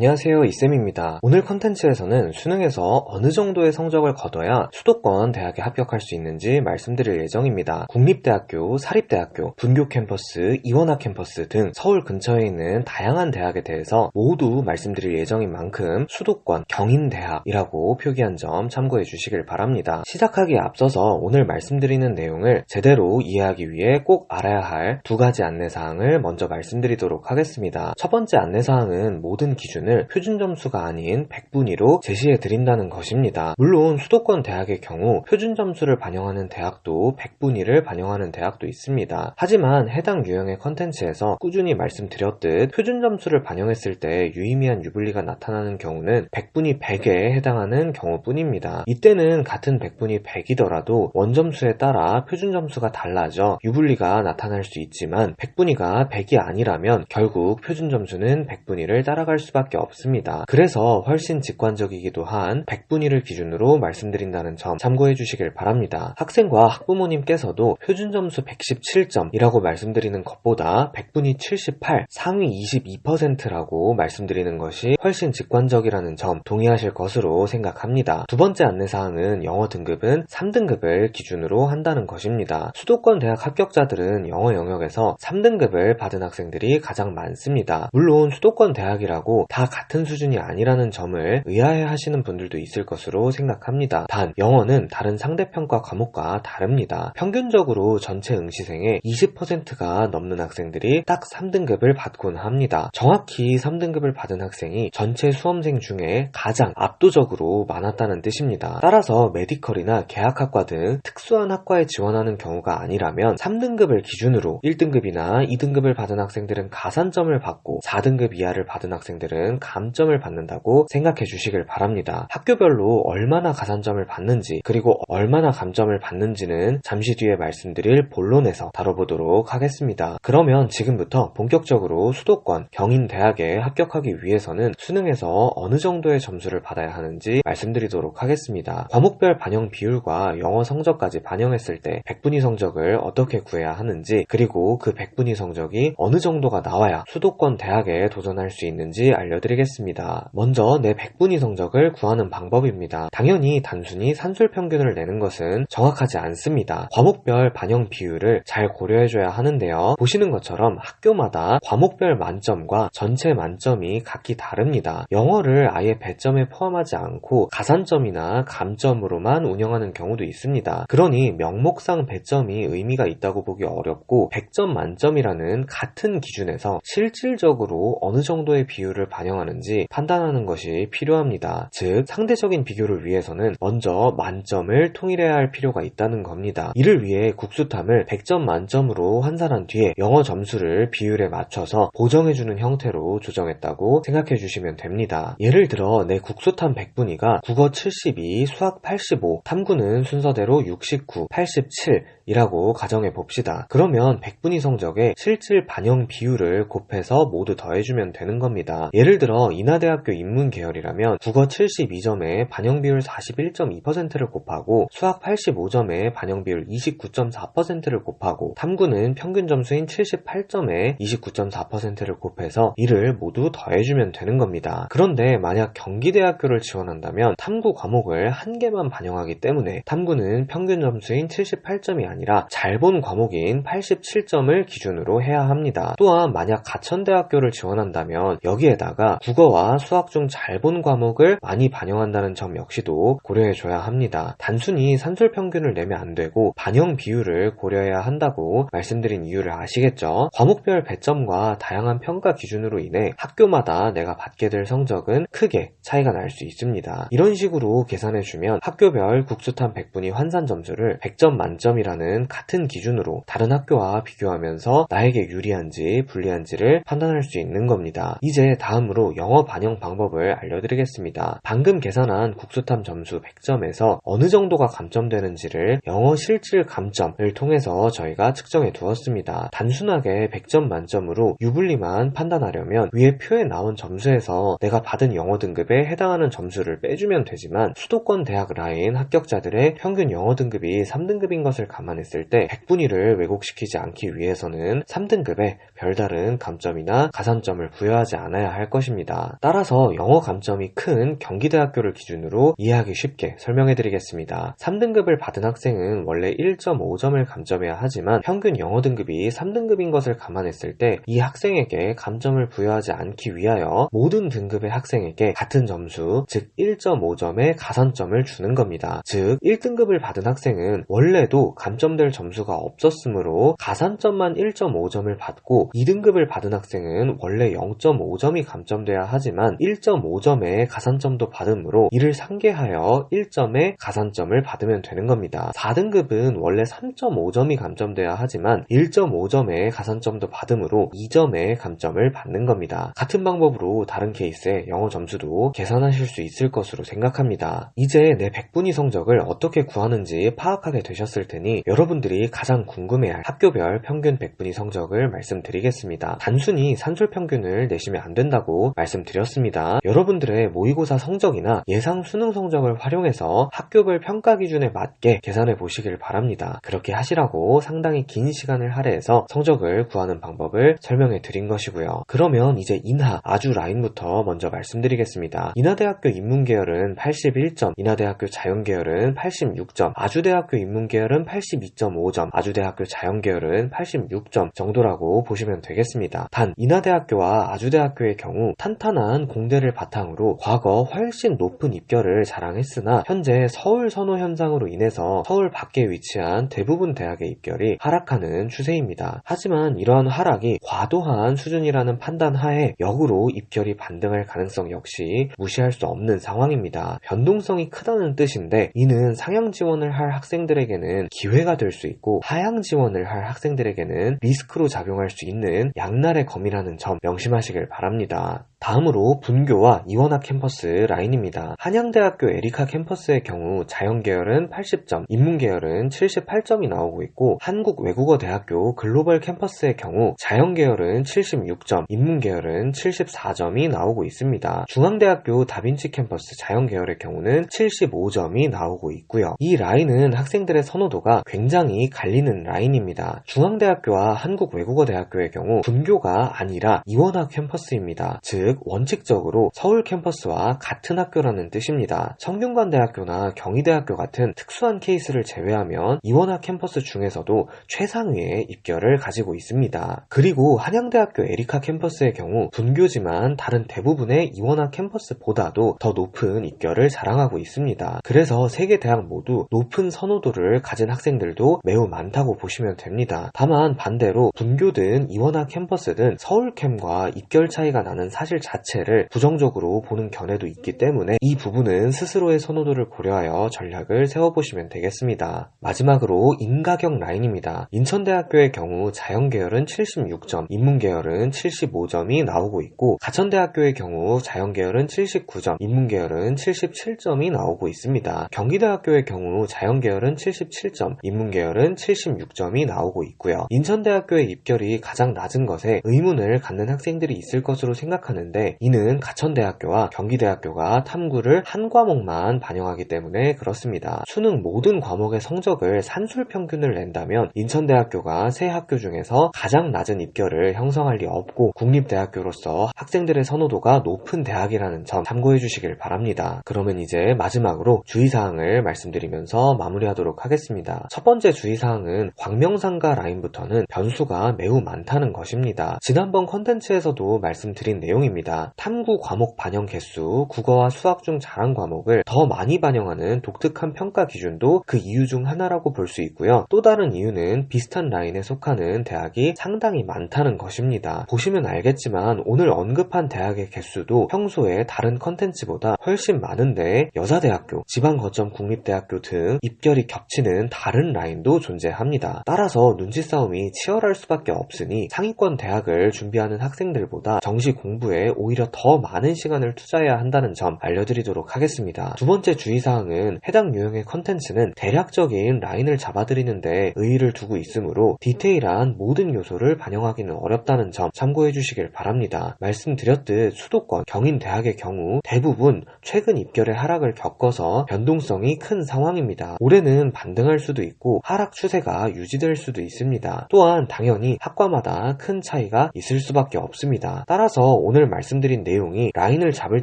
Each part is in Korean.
안녕하세요, 이쌤입니다. 오늘 컨텐츠에서는 수능에서 어느 정도의 성적을 거둬야 수도권 대학에 합격할 수 있는지 말씀드릴 예정입니다. 국립대학교, 사립대학교, 분교 캠퍼스, 이원학 캠퍼스 등 서울 근처에 있는 다양한 대학에 대해서 모두 말씀드릴 예정인 만큼 수도권 경인대학이라고 표기한 점 참고해 주시길 바랍니다. 시작하기에 앞서서 오늘 말씀드리는 내용을 제대로 이해하기 위해 꼭 알아야 할 두 가지 안내사항을 먼저 말씀드리도록 하겠습니다. 첫 번째 안내사항은 모든 기준을 표준점수가 아닌 백분위로 제시해 드린다는 것입니다. 물론 수도권 대학의 경우 표준점수를 반영하는 대학도 백분위를 반영하는 대학도 있습니다. 하지만 해당 유형의 컨텐츠에서 꾸준히 말씀드렸듯 표준점수를 반영했을 때 유의미한 유불리가 나타나는 경우는 백분위 100에 해당하는 경우뿐입니다. 이때는 같은 백분위 100이더라도 원점수에 따라 표준점수가 달라져 유불리가 나타날 수 있지만 백분위가 100이 아니라면 결국 표준점수는 백분위를 따라갈 수밖에 없습니다. 그래서 훨씬 직관적이기도 한 백분위를 기준으로 말씀드린다는 점 참고해 주시길 바랍니다. 학생과 학부모님께서도 표준점수 117점이라고 말씀드리는 것보다 백분위 78, 상위 22%라고 말씀드리는 것이 훨씬 직관적이라는 점 동의하실 것으로 생각합니다. 두 번째 안내사항은 영어 등급은 3등급을 기준으로 한다는 것입니다. 수도권 대학 합격자들은 영어 영역에서 3등급을 받은 학생들이 가장 많습니다. 물론 수도권 대학이라고 다 같은 수준이 아니라는 점을 의아해 하시는 분들도 있을 것으로 생각합니다. 단, 영어는 다른 상대평가 과목과 다릅니다. 평균적으로 전체 응시생의 20%가 넘는 학생들이 딱 3등급을 받곤 합니다. 정확히 3등급을 받은 학생이 전체 수험생 중에 가장 압도적으로 많았다는 뜻입니다. 따라서 메디컬이나 계약학과 등 특수한 학과에 지원하는 경우가 아니라면 3등급을 기준으로 1등급이나 2등급을 받은 학생들은 가산점을 받고 4등급 이하를 받은 학생들은 감점을 받는다고 생각해 주시길 바랍니다. 학교별로 얼마나 가산점을 받는지 그리고 얼마나 감점을 받는지는 잠시 뒤에 말씀드릴 본론에서 다뤄보도록 하겠습니다. 그러면 지금부터 본격적으로 수도권 경인대학에 합격하기 위해서는 수능에서 어느 정도의 점수를 받아야 하는지 말씀드리도록 하겠습니다. 과목별 반영 비율과 영어 성적까지 반영했을 때 백분위 성적을 어떻게 구해야 하는지 그리고 그 백분위 성적이 어느 정도가 나와야 수도권 대학에 도전할 수 있는지 알려드리겠습니다. 먼저 내 백분위 성적을 구하는 방법입니다. 당연히 단순히 산술평균을 내는 것은 정확하지 않습니다. 과목별 반영 비율을 잘 고려해줘야 하는데요. 보시는 것처럼 학교마다 과목별 만점과 전체 만점이 각기 다릅니다. 영어를 아예 배점에 포함하지 않고 가산점이나 감점으로만 운영하는 경우도 있습니다. 그러니 명목상 배점이 의미가 있다고 보기 어렵고 100점 만점이라는 같은 기준에서 실질적으로 어느 정도의 비율을 반영하는지 판단하는 것이 필요합니다. 즉, 상대적인 비교를 위해서는 먼저 만점을 통일해야 할 필요가 있다는 겁니다. 이를 위해 국수탐을 100점 만점으로 환산한 뒤에 영어 점수를 비율에 맞춰서 보정해주는 형태로 조정했다고 생각해 주시면 됩니다. 예를 들어 내 국수탐 100분위가 국어 72, 수학 85, 탐구는 순서대로 69, 87 이라고 가정해 봅시다. 그러면 백분위 성적에 실질 반영 비율을 곱해서 모두 더해주면 되는 겁니다. 예를 들어 인하대학교 인문계열이라면 국어 72점에 반영 비율 41.2%를 곱하고 수학 85점에 반영 비율 29.4%를 곱하고 탐구는 평균 점수인 78점에 29.4%를 곱해서 이를 모두 더해주면 되는 겁니다. 그런데 만약 경기대학교를 지원한다면 탐구 과목을 한 개만 반영하기 때문에 탐구는 평균 점수인 78점이 아니라 잘 본 과목인 87점을 기준으로 해야 합니다. 또한 만약 가천대학교를 지원한다면 여기에다가 국어와 수학 중 잘 본 과목을 많이 반영한다는 점 역시도 고려해줘야 합니다. 단순히 산술평균을 내면 안 되고 반영 비율을 고려해야 한다고 말씀드린 이유를 아시겠죠? 과목별 배점과 다양한 평가 기준으로 인해 학교마다 내가 받게 될 성적은 크게 차이가 날 수 있습니다. 이런 식으로 계산해주면 학교별 국수탐 100분위 환산 점수를 100점 만점이라는 같은 기준으로 다른 학교와 비교하면서 나에게 유리한지 불리한지를 판단할 수 있는 겁니다. 이제 다음으로 영어 반영 방법을 알려드리겠습니다. 방금 계산한 국수탐 점수 100점에서 어느 정도가 감점되는지를 영어 실질 감점을 통해서 저희가 측정해 두었습니다. 단순하게 100점 만점으로 유불리만 판단하려면 위에 표에 나온 점수에서 내가 받은 영어 등급에 해당하는 점수를 빼주면 되지만 수도권 대학 라인 합격자들의 평균 영어 등급이 3등급인 것을 감안해 감안했을 때 100분위를 왜곡시키지 않기 위해서는 3등급에 별다른 감점이나 가산점을 부여하지 않아야 할 것입니다. 따라서 영어 감점이 큰 경기대학교를 기준으로 이해하기 쉽게 설명해드리겠습니다. 3등급을 받은 학생은 원래 1.5점을 감점해야 하지만 평균 영어 등급이 3등급인 것을 감안했을 때 이 학생에게 감점을 부여하지 않기 위하여 모든 등급의 학생에게 같은 점수, 즉 1.5점의 가산점을 주는 겁니다. 즉 1등급을 받은 학생은 원래도 감점될 점수가 없었으므로 가산점만 1.5점을 받고 2등급을 받은 학생은 원래 0.5점이 감점돼야 하지만 1.5점의 가산점도 받으므로 이를 상계하여 1점의 가산점을 받으면 되는 겁니다. 4등급은 원래 3.5점이 감점돼야 하지만 1.5점의 가산점도 받으므로 2점의 감점을 받는 겁니다. 같은 방법으로 다른 케이스의 영어 점수도 계산하실 수 있을 것으로 생각합니다. 이제 내 100분위 성적을 어떻게 구하는지 파악하게 되셨을 테니 여러분들이 가장 궁금해할 학교별 평균 100분위 성적을 말씀드리겠습니다. 단순히 산술 평균을 내시면 안 된다고 말씀드렸습니다. 여러분들의 모의고사 성적이나 예상 수능 성적을 활용해서 학교별 평가 기준에 맞게 계산해 보시길 바랍니다. 그렇게 하시라고 상당히 긴 시간을 할애해서 성적을 구하는 방법을 설명해 드린 것이고요. 그러면 이제 인하, 아주 라인부터 먼저 말씀드리겠습니다. 인하대학교 인문계열은 81점, 인하대학교 자연계열은 86점, 아주대학교 인문계열은 82.5점, 아주대학교 자연계열은 86점 정도라고 보시면 되겠습니다. 단 인하대학교와 아주대학교의 경우 탄탄한 공대를 바탕으로 과거 훨씬 높은 입결을 자랑했으나 현재 서울 선호 현상으로 인해서 서울 밖에 위치한 대부분 대학의 입결이 하락하는 추세입니다. 하지만 이러한 하락이 과도한 수준이라는 판단 하에 역으로 입결이 반등할 가능성 역시 무시할 수 없는 상황입니다. 변동성이 크다는 뜻인데 이는 상향 지원을 할 학생들에게는 기회가 될 수 있고 하향 지원을 할 학생들에게는 리스크로 작용할 수 있는 양날의 검이라는 점 명심하시길 바랍니다. 다음으로 분교와 이원학 캠퍼스 라인입니다. 한양대학교 에리카 캠퍼스의 경우 자연계열은 80점, 인문계열은 78점이 나오고 있고 한국외국어대학교 글로벌 캠퍼스의 경우 자연계열은 76점, 인문계열은 74점이 나오고 있습니다. 중앙대학교 다빈치 캠퍼스 자연계열의 경우는 75점이 나오고 있고요. 이 라인은 학생들의 선호도가 굉장히 갈리는 라인입니다. 중앙대학교와 한국외국어대학교의 경우 분교가 아니라 이원학 캠퍼스입니다. 즉 원칙적으로 서울 캠퍼스와 같은 학교라는 뜻입니다. 성균관대학교나 경희대학교 같은 특수한 케이스를 제외하면 이원학 캠퍼스 중에서도 최상위의 입결을 가지고 있습니다. 그리고 한양대학교 에리카 캠퍼스의 경우 분교지만 다른 대부분의 이원학 캠퍼스보다도 더 높은 입결을 자랑하고 있습니다. 그래서 세 개 대학 모두 높은 선호도를 가진 학생들도 매우 많다고 보시면 됩니다. 다만 반대로 분교든 이원학 캠퍼스든 서울캠과 입결 차이가 나는 사실 자체를 부정적으로 보는 견해도 있기 때문에 이 부분은 스스로의 선호도를 고려하여 전략을 세워보시면 되겠습니다. 마지막으로 인가격 라인입니다. 인천대학교의 경우 자연계열은 76점, 인문계열은 75점이 나오고 있고 가천대학교의 경우 자연계열은 79점, 인문계열은 77점이 나오고 있습니다. 경기대학교의 경우 자연계열은 77점, 인문계열은 76점이 나오고 있고요. 인천대학교의 입결이 가장 낮은 것에 의문을 갖는 학생들이 있을 것으로 생각하는데 이는 가천대학교와 경기대학교가 탐구를 한 과목만 반영하기 때문에 그렇습니다. 수능 모든 과목의 성적을 산술 평균을 낸다면 인천대학교가 세 학교 중에서 가장 낮은 입결을 형성할 리 없고 국립대학교로서 학생들의 선호도가 높은 대학이라는 점 참고해 주시길 바랍니다. 그러면 이제 마지막으로 주의사항을 말씀드리면서 마무리하도록 하겠습니다. 첫 번째 주의사항은 광명상가 라인부터는 변수가 매우 많다는 것입니다. 지난번 컨텐츠에서도 말씀드린 내용입니다. 탐구 과목 반영 개수, 국어와 수학 중 잘한 과목을 더 많이 반영하는 독특한 평가 기준도 그 이유 중 하나라고 볼 수 있고요. 또 다른 이유는 비슷한 라인에 속하는 대학이 상당히 많다는 것입니다. 보시면 알겠지만 오늘 언급한 대학의 개수도 평소에 다른 컨텐츠보다 훨씬 많은데 여자대학교, 지방거점 국립대학교 등 입결이 겹치는 다른 라인도 존재합니다. 따라서 눈치 싸움이 치열할 수밖에 없으니 상위권 대학을 준비하는 학생들보다 정시 공부에 공부에 오히려 더 많은 시간을 투자해야 한다는 점 알려드리도록 하겠습니다. 두 번째 주의사항은 해당 유형의 컨텐츠는 대략적인 라인을 잡아드리는데 의의를 두고 있으므로 디테일한 모든 요소를 반영하기는 어렵다는 점 참고해 주시길 바랍니다. 말씀드렸듯 수도권, 경인대학의 경우 대부분 최근 입결의 하락을 겪어서 변동성이 큰 상황입니다. 올해는 반등할 수도 있고 하락 추세가 유지될 수도 있습니다. 또한 당연히 학과마다 큰 차이가 있을 수밖에 없습니다. 따라서 오늘 말씀드린 내용이 라인을 잡을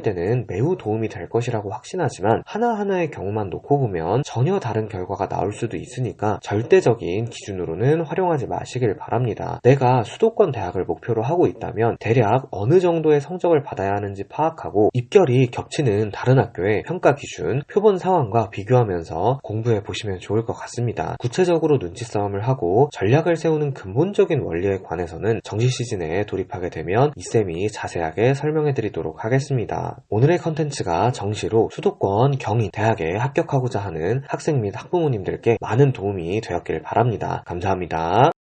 때는 매우 도움이 될 것이라고 확신하지만 하나하나의 경우만 놓고 보면 전혀 다른 결과가 나올 수도 있으니까 절대적인 기준으로는 활용하지 마시길 바랍니다. 내가 수도권 대학을 목표로 하고 있다면 대략 어느 정도의 성적을 받아야 하는지 파악하고 입결이 겹치는 다른 학교의 평가 기준, 표본 상황과 비교하면서 공부해 보시면 좋을 것 같습니다. 구체적으로 눈치 싸움을 하고 전략을 세우는 근본적인 원리에 관해서는 정시 시즌에 돌입하게 되면 이쌤이 자세하게 설명해 드리도록 하겠습니다. 오늘의 컨텐츠가 정시로 수도권 경인 대학에 합격하고자 하는 학생 및 학부모님들께 많은 도움이 되었길 바랍니다. 감사합니다.